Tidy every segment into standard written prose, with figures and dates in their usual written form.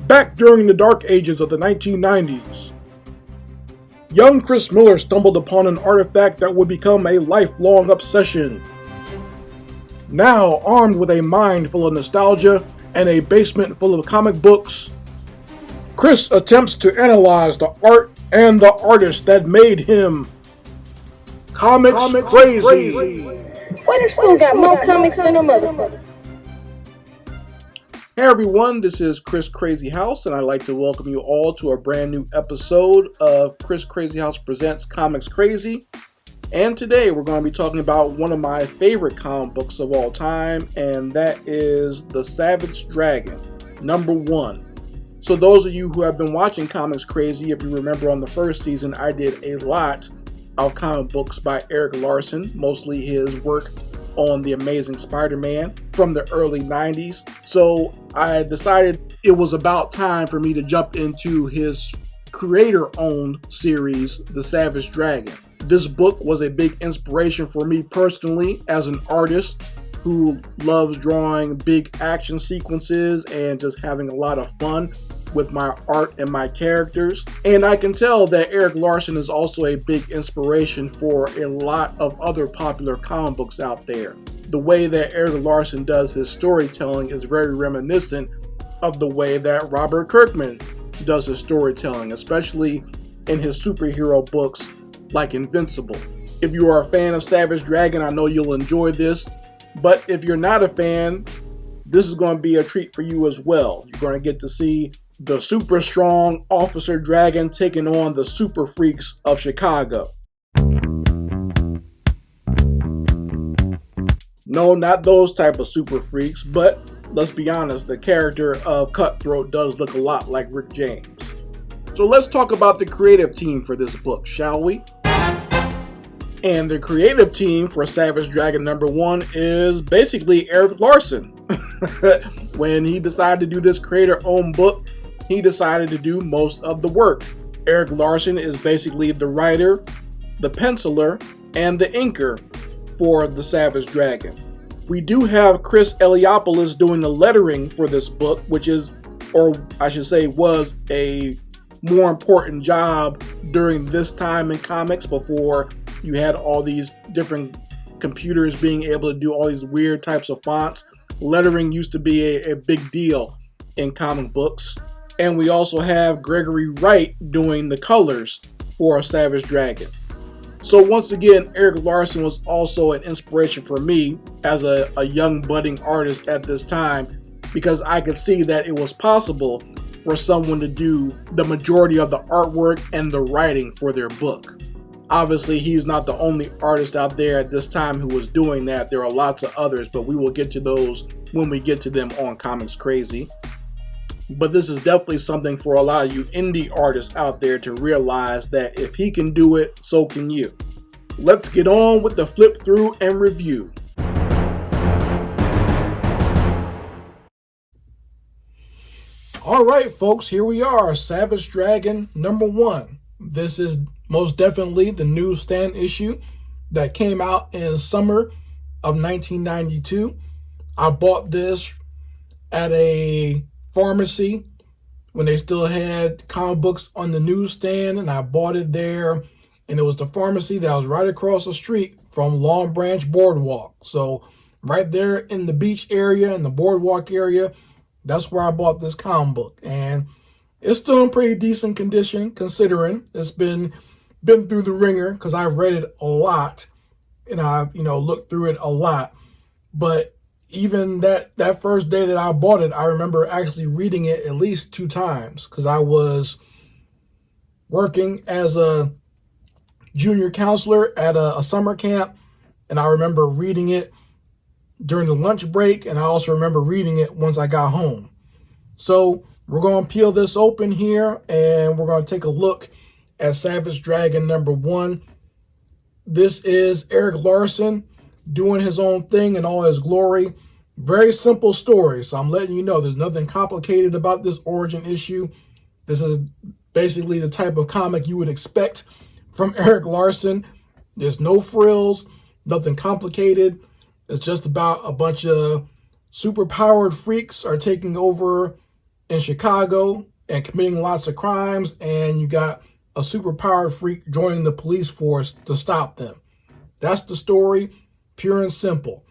Back during the dark ages of the 1990s, young Chris Miller stumbled upon an artifact that would become a lifelong obsession. Now, armed with a mind full of nostalgia and a basement full of comic books, Chris attempts to analyze the art and the artist that made him comics crazy. Why this fool got more comics than a motherfucker? Hey everyone, this is Chris Crazy House, and I'd like to welcome you all to a brand new episode of Chris Crazy House Presents Comics Crazy. And today we're going to be talking about one of my favorite comic books of all time, and that is The Savage Dragon, #1. So those of you who have been watching Comics Crazy, if you remember on the first season, I did a lot of comic books by Erik Larsen, mostly his work on The Amazing Spider-Man from the early 90s. So I decided it was about time for me to jump into his creator-owned series, The Savage Dragon. This book was a big inspiration for me personally as an artist who loves drawing big action sequences and just having a lot of fun with my art and my characters. And I can tell that Erik Larsen is also a big inspiration for a lot of other popular comic books out there. The way that Erik Larsen does his storytelling is very reminiscent of the way that Robert Kirkman does his storytelling, especially in his superhero books like Invincible. If you are a fan of Savage Dragon, I know you'll enjoy this. But if you're not a fan, this is going to be a treat for you as well. You're going to get to see the super strong Officer Dragon taking on the super freaks of Chicago. No, not those type of super freaks, but let's be honest, the character of Cutthroat does look a lot like Rick James. So let's talk about the creative team for this book, shall we? And the creative team for Savage Dragon #1 is basically Erik Larsen. When he decided to do this creator-owned book, he decided to do most of the work. Erik Larsen is basically the writer, the penciler, and the inker for The Savage Dragon. We do have Chris Eliopoulos doing the lettering for this book, which is, or I should say, was a more important job during this time in comics before you had all these different computers being able to do all these weird types of fonts. Lettering used to be a big deal in comic books. And we also have Gregory Wright doing the colors for Savage Dragon. So once again, Erik Larsen was also an inspiration for me as a young budding artist at this time, because I could see that it was possible for someone to do the majority of the artwork and the writing for their book. Obviously, he's not the only artist out there at this time who was doing that. There are lots of others, but we will get to those when we get to them on Comics Crazy. But this is definitely something for a lot of you indie artists out there to realize that if he can do it, so can you. Let's get on with the flip through and review. Alright folks, here we are, Savage Dragon #1. This is most definitely the newsstand issue that came out in summer of 1992. I bought this at a pharmacy when they still had comic books on the newsstand, and I bought it there, and it was the pharmacy that was right across the street from Long Branch Boardwalk. So right there in the beach area, in the boardwalk area, that's where I bought this comic book, and it's still in pretty decent condition considering it's been through the ringer, because I've read it a lot and I've looked through it a lot. But even that first day that I bought it, I remember actually reading it at least 2 times, because I was working as a junior counselor at a summer camp, and I remember reading it during the lunch break, and I also remember reading it once I got home. So we're going to peel this open here, and we're going to take a look at Savage Dragon #1. This is Erik Larsen doing his own thing in all his glory. Very simple story, so I'm letting you know there's nothing complicated about this origin issue. This is basically the type of comic you would expect from Erik Larsen. There's no frills, nothing complicated. It's just about a bunch of super-powered freaks are taking over in Chicago and committing lots of crimes, and you got a superpowered freak joining the police force to stop them. That's the story, pure and simple.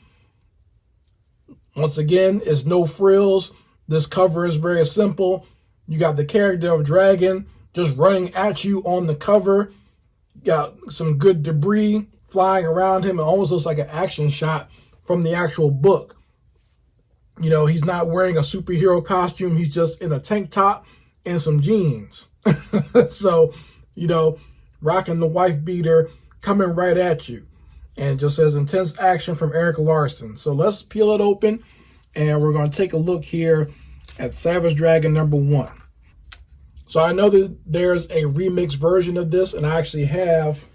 Once again, it's no frills. This cover is very simple. You got the character of Dragon just running at you on the cover. You got some good debris flying around him. It almost looks like an action shot from the actual book. You know, he's not wearing a superhero costume. He's just in a tank top and some jeans. So, you know, rocking the wife beater, coming right at you. And it just says intense action from Erik Larsen. So let's peel it open, and we're going to take a look here at Savage Dragon #1. So I know that there's a remix version of this, and I actually have,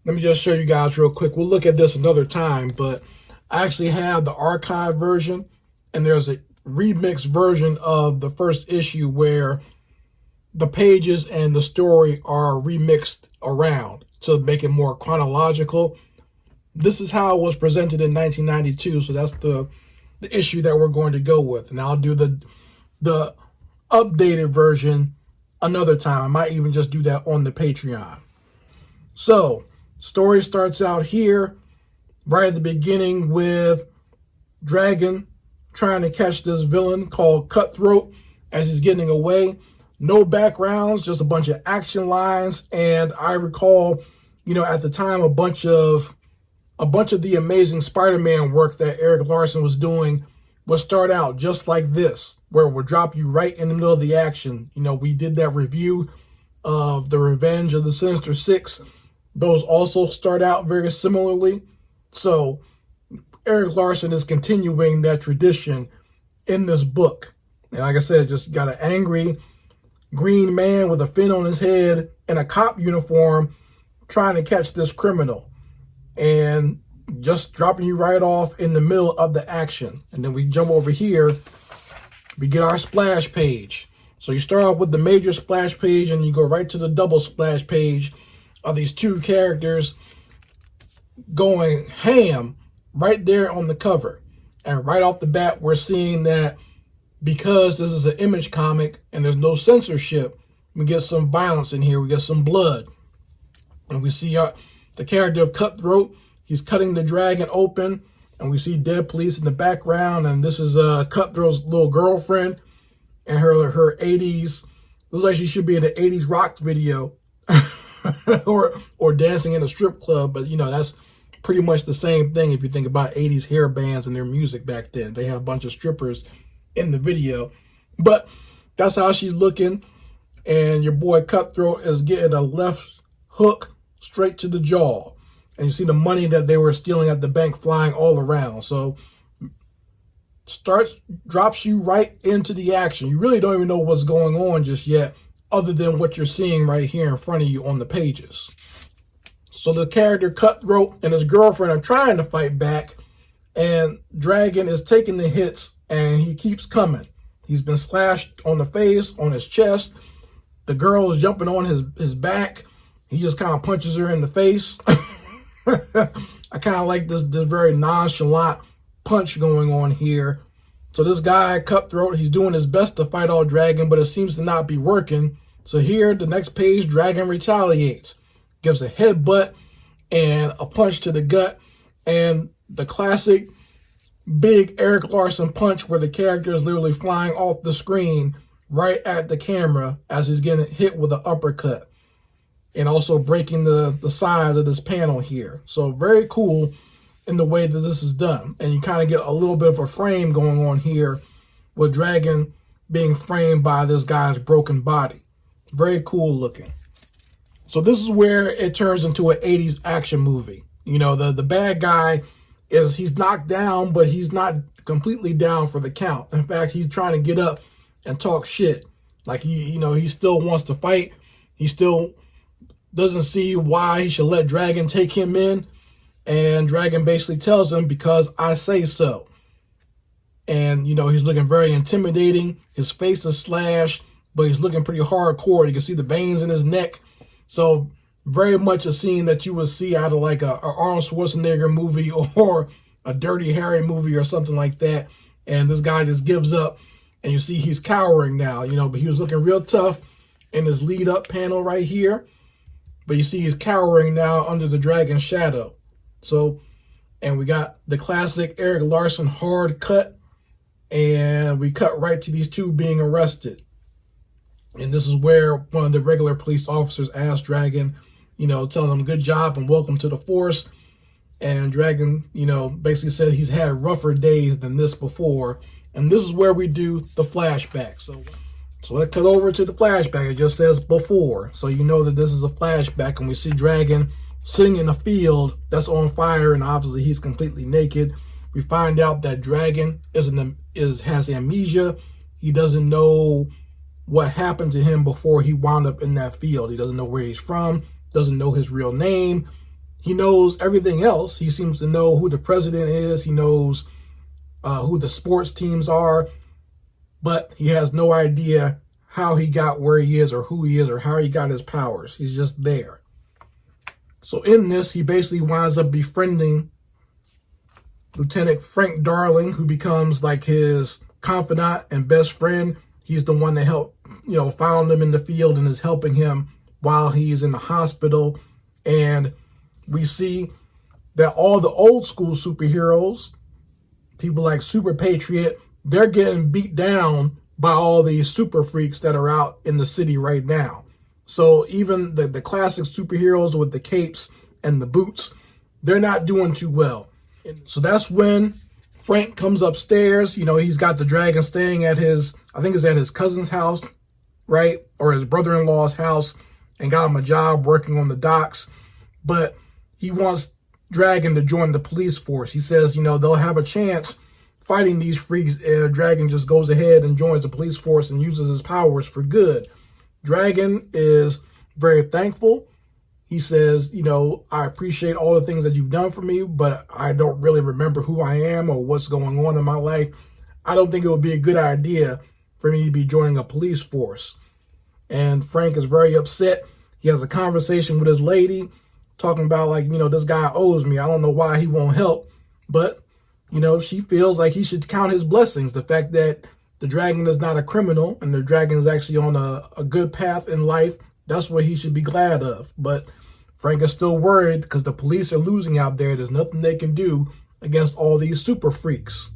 let me just show you guys real quick. We'll look at this another time, but I actually have the archive version, and there's a remix version of the first issue where the pages and the story are remixed around to make it more chronological. This is how it was presented in 1992, so that's the issue that we're going to go with. And I'll do the updated version another time. I might even just do that on the Patreon. So, story starts out here right at the beginning with Dragon trying to catch this villain called Cutthroat as he's getting away. No backgrounds, just a bunch of action lines. And I recall, you know, at the time, a bunch of the Amazing Spider-Man work that Erik Larsen was doing would start out just like this, where it would drop you right in the middle of the action. You know, we did that review of The Revenge of the Sinister Six. Those also start out very similarly. So Erik Larsen is continuing that tradition in this book. And like I said, just got an angry green man with a fin on his head and a cop uniform trying to catch this criminal, and just dropping you right off in the middle of the action. And then we jump over here, we get our splash page. So you start off with the major splash page, and you go right to the double splash page of these two characters going ham right there on the cover. And right off the bat, we're seeing that because this is an Image comic and there's no censorship, we get some violence in here. We get some blood. And we see the character of Cutthroat. He's cutting the dragon open. And we see dead police in the background. And this is Cutthroat's little girlfriend. And her 80s. Looks like she should be in an 80s rock video. or dancing in a strip club. But, you know, that's pretty much the same thing if you think about 80s hair bands and their music back then. They had a bunch of strippers in the video. But that's how she's looking. And your boy Cutthroat is getting a left hook straight to the jaw. And you see the money that they were stealing at the bank flying all around. So drops you right into the action. You really don't even know what's going on just yet, other than what you're seeing right here in front of you on the pages. So the character Cutthroat and his girlfriend are trying to fight back, and Dragon is taking the hits, and he keeps coming. He's been slashed on the face, on his chest. The girl is jumping on his back. He just kind of punches her in the face. I kind of like this very nonchalant punch going on here. So this guy, Cutthroat, he's doing his best to fight all Dragon, but it seems to not be working. So here, the next page, Dragon retaliates. Gives a headbutt and a punch to the gut. And the classic big Erik Larsen punch where the character is literally flying off the screen right at the camera as he's getting hit with an uppercut. And also breaking the sides of this panel here. So very cool in the way that this is done. And you kind of get a little bit of a frame going on here with Dragon being framed by this guy's broken body. Very cool looking. So this is where it turns into an 80s action movie. You know, the bad guy he's knocked down, but he's not completely down for the count. In fact, he's trying to get up and talk shit. Like he still wants to fight. He still doesn't see why he should let Dragon take him in. And Dragon basically tells him, because I say so. And, you know, he's looking very intimidating. His face is slashed, but he's looking pretty hardcore. You can see the veins in his neck. So very much a scene that you would see out of like a Arnold Schwarzenegger movie or a Dirty Harry movie or something like that. And this guy just gives up And you see he's cowering now, but he was looking real tough in his lead up panel right here. But you see he's cowering now under the dragon's shadow. So, and we got the classic Erik Larsen hard cut. And we cut right to these two being arrested. And this is where one of the regular police officers asked Dragon, telling him good job and welcome to the force. And Dragon, basically said he's had rougher days than this before. And this is where we do the flashback. So let's cut over to the flashback. It just says before. So you know that this is a flashback. And we see Dragon sitting in a field that's on fire. And obviously he's completely naked. We find out that Dragon has amnesia. He doesn't know what happened to him before he wound up in that field. He doesn't know where he's from. Doesn't know his real name. He knows everything else. He seems to know who the president is. He knows who the sports teams are. But he has no idea how he got where he is or who he is or how he got his powers. He's just there. So in this, he basically winds up befriending Lieutenant Frank Darling, who becomes like his confidant and best friend. He's the one that helped, found him in the field and is helping him while he's in the hospital. And we see that all the old school superheroes, people like Super Patriot, they're getting beat down by all these super freaks that are out in the city right now. So even the classic superheroes with the capes and the boots, they're not doing too well. So that's when Frank comes upstairs. He's got the dragon staying at his cousin's house, right? Or his brother-in-law's house, and got him a job working on the docks. But he wants Dragon to join the police force. He says, they'll have a chance fighting these freaks. Dragon just goes ahead and joins the police force and uses his powers for good. Dragon is very thankful. He says, I appreciate all the things that you've done for me, but I don't really remember who I am or what's going on in my life. I don't think it would be a good idea for me to be joining a police force. And Frank is very upset. He has a conversation with his lady talking about this guy owes me. I don't know why he won't help. But, she feels like he should count his blessings. The fact that the dragon is not a criminal and the dragon is actually on a good path in life, that's what he should be glad of. But Frank is still worried because the police are losing out there. There's nothing they can do against all these super freaks.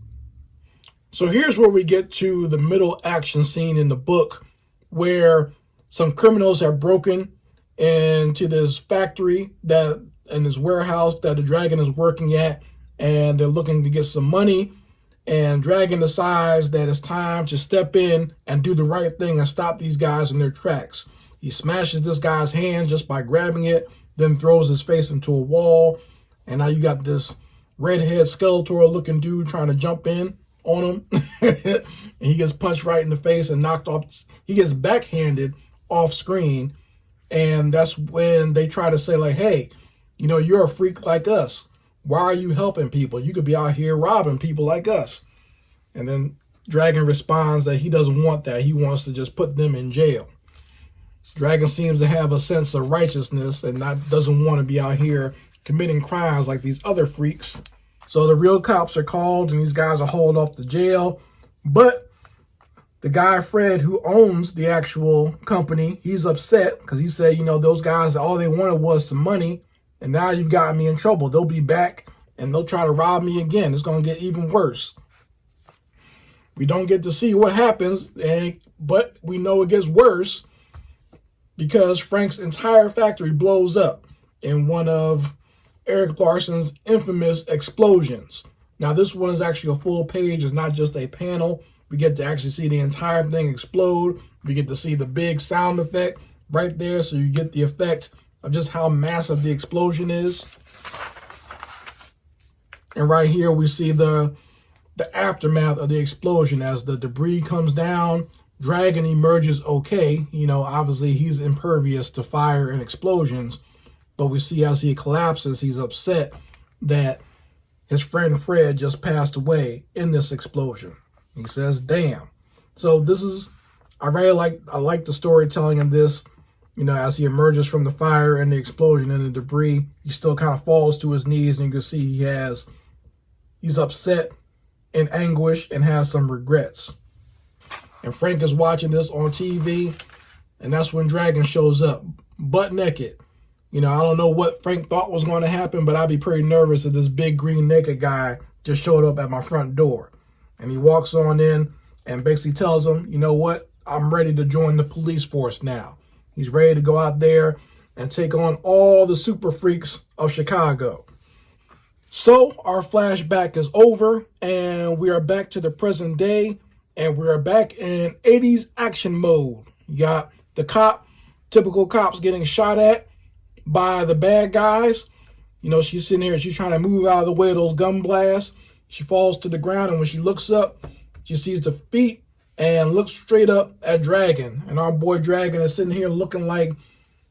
So here's where we get to the middle action scene in the book where some criminals have broken into this factory in this warehouse that the dragon is working at, and they're looking to get some money. And Dragon decides that it's time to step in and do the right thing and stop these guys in their tracks. He smashes this guy's hand just by grabbing it, then throws his face into a wall. And now you got this redhead Skeletor looking dude trying to jump in on him. And he gets punched right in the face and knocked off. He gets backhanded off screen. And that's when they try to say hey, you're a freak like us. Why are you helping people? You could be out here robbing people like us. And then Dragon responds that he doesn't want that. He wants to just put them in jail. Dragon seems to have a sense of righteousness and doesn't want to be out here committing crimes like these other freaks. So the real cops are called and these guys are hauled off to jail. But the guy, Fred, who owns the actual company, he's upset because he said, those guys, all they wanted was some money. And now you've gotten me in trouble. They'll be back and they'll try to rob me again. It's going to get even worse. We don't get to see what happens, but we know it gets worse because Frank's entire factory blows up in one of Erik Larsen's infamous explosions. Now, this one is actually a full page. It's not just a panel. We get to actually see the entire thing explode. We get to see the big sound effect right there. So you get the effect of just how massive the explosion is. And right here we see the aftermath of the explosion as the debris comes down. Dragon emerges okay. Obviously he's impervious to fire and explosions. But we see as he collapses, he's upset that his friend Fred just passed away in this explosion. He says, damn. So I like the storytelling of this. As he emerges from the fire and the explosion and the debris, he still kind of falls to his knees, and you can see he's upset and anguish and has some regrets. And Frank is watching this on TV, and that's when Dragon shows up, butt naked. I don't know what Frank thought was going to happen, but I'd be pretty nervous if this big green naked guy just showed up at my front door. And he walks on in and basically tells him, you know what, I'm ready to join the police force now. He's ready to go out there and take on all the super freaks of Chicago. So our flashback is over, and we are back to the present day, and we are back in 80s action mode. You got the cop, typical cops getting shot at by the bad guys. She's sitting here, she's trying to move out of the way of those gun blasts. She falls to the ground, and when she looks up, she sees the feet and looks straight up at Dragon. And our boy Dragon is sitting here looking like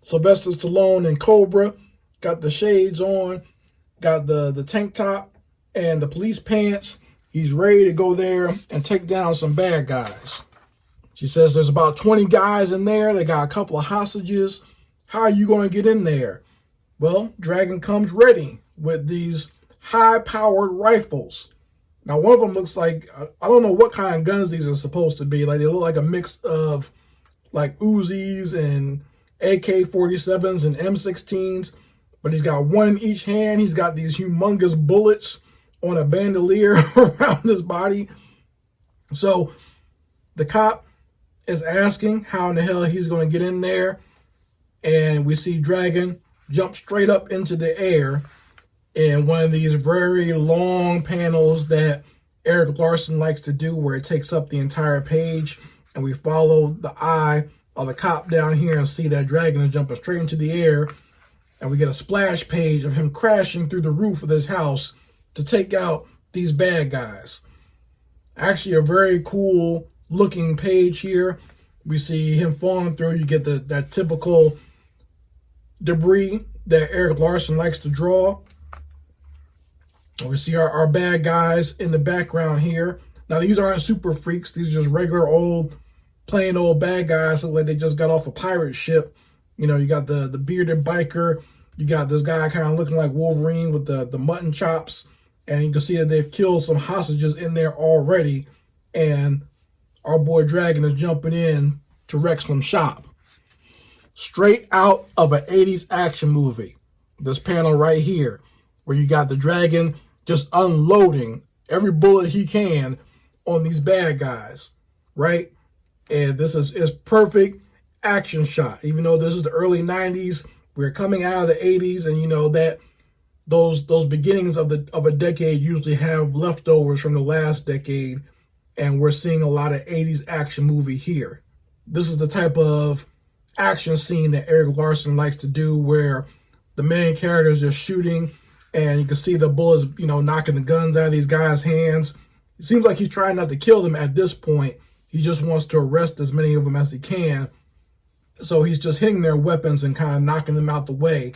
Sylvester Stallone and Cobra. Got the shades on, got the tank top and the police pants. He's ready to go there and take down some bad guys. She says there's about 20 guys in there. They got a couple of hostages. How are you going to get in there? Well, Dragon comes ready with these high-powered rifles. Now, one of them looks like, I don't know what kind of guns these are supposed to be. Like, they look like a mix of, like, Uzis and AK-47s and M16s. But he's got one in each hand. He's got these humongous bullets on a bandolier around his body. So, the cop is asking how in the hell he's going to get in there. And we see Dragon jump straight up into the air in one of these very long panels that Erik Larsen likes to do, where it takes up the entire page, and we follow the eye of the cop down here and see that Dragon is jumping straight into the air, and we get a splash page of him crashing through the roof of his house to take out these bad guys. Actually, a very cool looking page here. We see him falling through. You get that typical debris that Erik Larsen likes to draw. We see our bad guys in the background here. Now, these aren't super freaks. These are just regular old, plain old bad guys. Look like they just got off a pirate ship. You got the bearded biker. You got this guy kind of looking like Wolverine with the mutton chops. And you can see that they've killed some hostages in there already. And our boy Dragon is jumping in to wreck some shop. Straight out of an 80s action movie. This panel right here, where you got the Dragon just unloading every bullet he can on these bad guys, right? And this is perfect action shot. Even though this is the early 90s, we're coming out of the 80s, and that those beginnings of a decade usually have leftovers from the last decade, and we're seeing a lot of 80s action movie here. This is the type of action scene that Erik Larsen likes to do, where the main character is just shooting, and you can see the bullets, knocking the guns out of these guys' hands. It seems like he's trying not to kill them at this point. He just wants to arrest as many of them as he can. So he's just hitting their weapons and kind of knocking them out the way.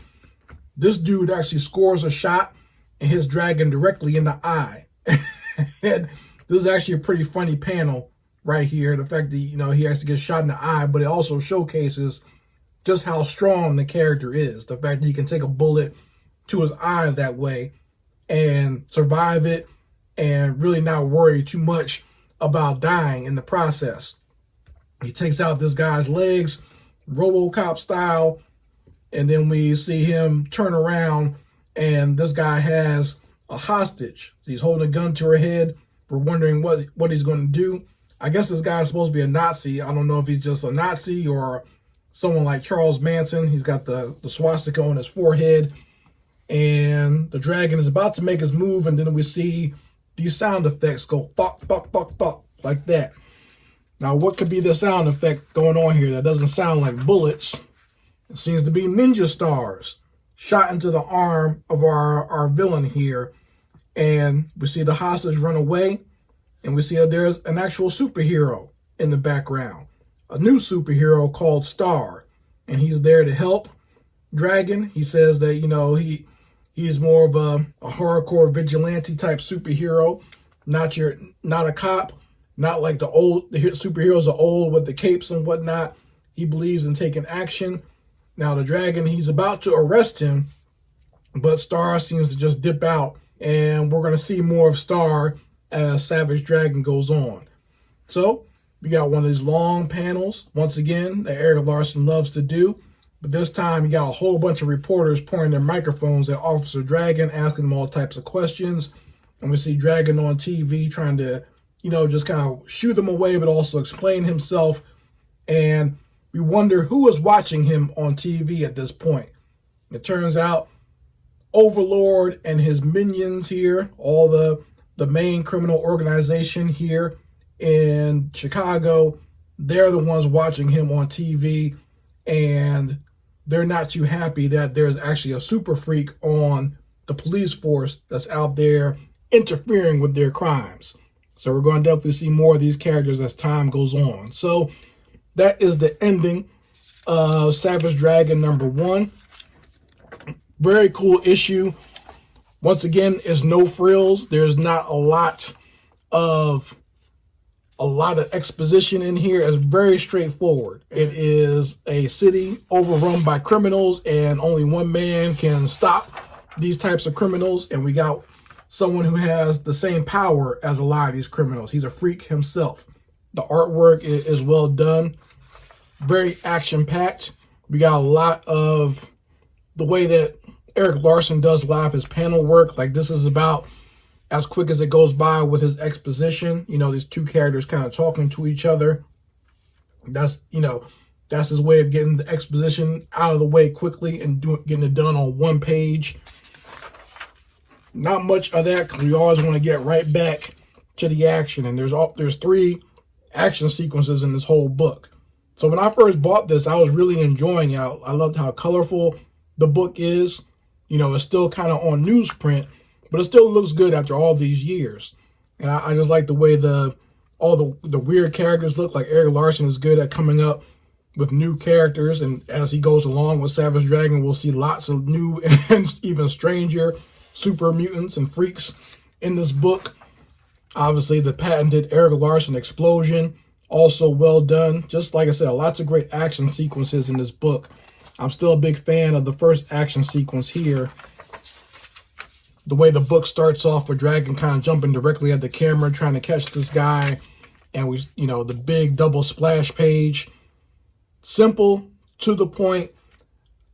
This dude actually scores a shot and hits Dragon directly in the eye. And this is actually a pretty funny panel right here. The fact that, he actually gets shot in the eye, but it also showcases just how strong the character is. The fact that he can take a bullet to his eye that way and survive it and really not worry too much about dying in the process. He takes out this guy's legs, RoboCop style, and then we see him turn around, and this guy has a hostage. He's holding a gun to her head. We're wondering what he's going to do. I guess this guy's supposed to be a Nazi. I don't know if he's just a Nazi or someone like Charles Manson. He's got the swastika on his forehead. And the Dragon is about to make his move, and then we see these sound effects go thok, thok, thok, thok, like that. Now, what could be the sound effect going on here that doesn't sound like bullets? It seems to be ninja stars shot into the arm of our villain here. And we see the hostage run away, and we see that there's an actual superhero in the background. A new superhero called Star, and he's there to help Dragon. He says that, he's more of a hardcore vigilante type superhero, not a cop, not like the superheroes are old with the capes and whatnot. He believes in taking action. Now the Dragon, he's about to arrest him, but Star seems to just dip out, and we're going to see more of Star as Savage Dragon goes on. So We got one of these long panels, once again, that Erik Larsen loves to do. But this time, you got a whole bunch of reporters pointing their microphones at Officer Dragon, asking him all types of questions. And we see Dragon on TV trying to, just kind of shoo them away, but also explain himself. And we wonder who is watching him on TV at this point. It turns out Overlord and his minions here, all the main criminal organization here in Chicago, they're the ones watching him on TV, and they're not too happy that there's actually a super freak on the police force that's out there interfering with their crimes. So we're going to definitely see more of these characters as time goes on. So that is the ending of Savage Dragon #1. Very cool issue. Once again, it's no frills. There's not a lot of exposition in here. It's very straightforward. It is a city overrun by criminals, and only one man can stop these types of criminals. And we got someone who has the same power as a lot of these criminals. He's a freak himself. The artwork is well done. Very action-packed. We got a lot of the way that Erik Larsen does a lot of his panel work. Like, this is about as quick as it goes by with his exposition. These two characters kind of talking to each other. That's his way of getting the exposition out of the way quickly and getting it done on one page. Not much of that, because we always want to get right back to the action. And there's 3 action sequences in this whole book. So when I first bought this, I was really enjoying it. I loved how colorful the book is. It's still kind of on newsprint, but it still looks good after all these years. And I just like the way all the weird characters look. Like, Erik Larsen is good at coming up with new characters, and as he goes along with Savage Dragon, we'll see lots of new and even stranger super mutants and freaks in this book. Obviously, the patented Erik Larsen explosion, also well done. Just like I said, lots of great action sequences in this book. I'm still a big fan of the first action sequence here. The way the book starts off with Dragon kind of jumping directly at the camera, trying to catch this guy. And the big double splash page. Simple, to the point.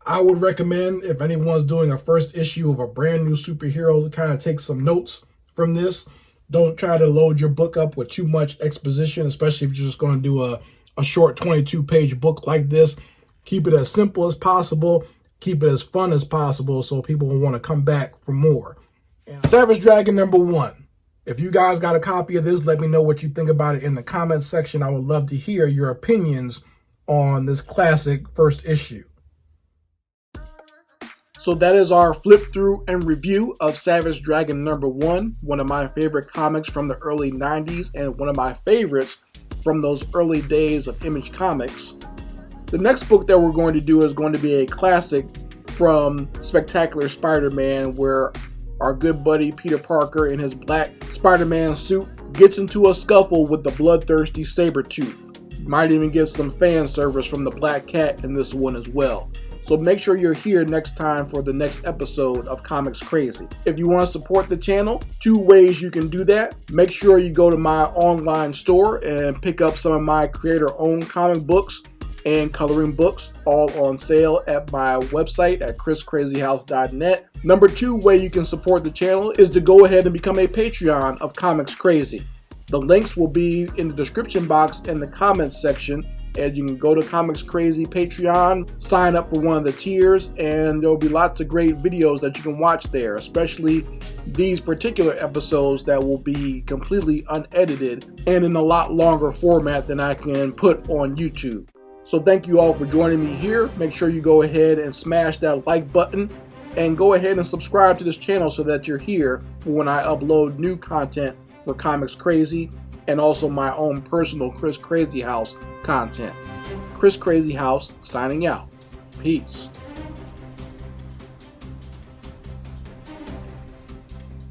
I would recommend, if anyone's doing a first issue of a brand new superhero, to kind of take some notes from this. Don't try to load your book up with too much exposition, especially if you're just going to do a short 22-page book like this. Keep it as simple as possible. Keep it as fun as possible so people will want to come back for more. And Savage Dragon #1. If you guys got a copy of this, let me know what you think about it in the comments section. I would love to hear your opinions on this classic first issue. So that is our flip through and review of Savage Dragon #1, one of my favorite comics from the early 90s and one of my favorites from those early days of Image Comics. The next book that we're going to do is going to be a classic from Spectacular Spider-Man, where our good buddy Peter Parker in his black Spider-Man suit gets into a scuffle with the bloodthirsty Sabretooth. Might even get some fan service from the Black Cat in this one as well. So make sure you're here next time for the next episode of Comics Crazy. If you want to support the channel, 2 ways you can do that. Make sure you go to my online store and pick up some of my creator-owned comic books and coloring books, all on sale at my website at chriscrazyhouse.net. Number 2 way you can support the channel is to go ahead and become a Patreon of Comics Crazy. The links will be in the description box in the comments section, and you can go to Comics Crazy Patreon, sign up for one of the tiers, and there will be lots of great videos that you can watch there, especially these particular episodes that will be completely unedited and in a lot longer format than I can put on YouTube. So thank you all for joining me here. Make sure you go ahead and smash that like button and go ahead and subscribe to this channel so that you're here for when I upload new content for Comics Crazy and also my own personal Chris Crazy House content. Chris Crazy House signing out. Peace.